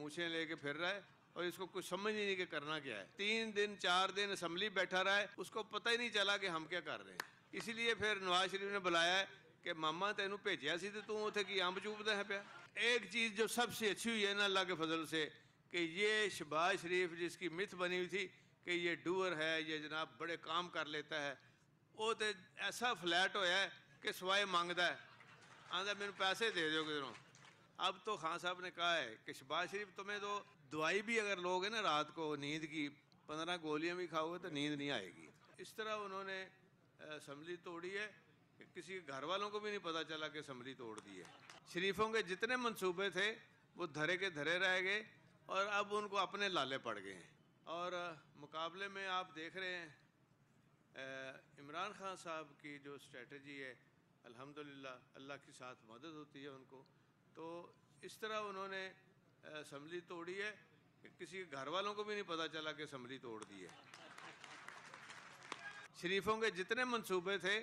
मूछें लेके फिर रहा है और इसको कुछ समझ ही नहीं कि करना क्या है। 3 दिन 4 दिन असम्बली बैठा रहा है, उसको पता ही नहीं चला कि हम क्या कर रहे हैं। इसीलिए फिर नवाज शरीफ ने बुलाया है कि मामा तेनू भेजा सी तो तू उथे की अंब चूपदा है पिया। एक चीज़ जो सबसे अच्छी हुई है ना अल्लाह के फजल से कि ये शहबाज शरीफ जिसकी मिथ बनी हुई थी कि ये डूअर है, ये जनाब बड़े काम कर लेता है, वो तो ऐसा फ्लैट होया है कि सवाए मांगता है, आंदा मैंने पैसे दे दो किधरों। अब तो खान साहब ने कहा है कि शहबाज शरीफ तुम्हें तो दवाई भी अगर लोगे ना रात को नींद की 15 गोलियां भी खाओगे तो नींद नहीं आएगी। इस तरह उन्होंने असम्बली तोड़ी है कि किसी घर वालों को भी नहीं पता चला कि असम्बली तोड़ दी है। शरीफों के जितने मंसूबे थे वो धरे के धरे रह गए और अब उनको अपने लाले पड़ गए हैं। और मुकाबले में आप देख रहे हैं इमरान खान साहब की जो स्ट्रेटजी है अल्हम्दुलिल्लाह अल्लाह के साथ मदद होती है उनको। तो इस तरह उन्होंने असम्बली तोड़ी है कि किसी घर वालों को भी नहीं पता चला कि असम्बली तोड़ दी है। शरीफों के जितने मंसूबे थे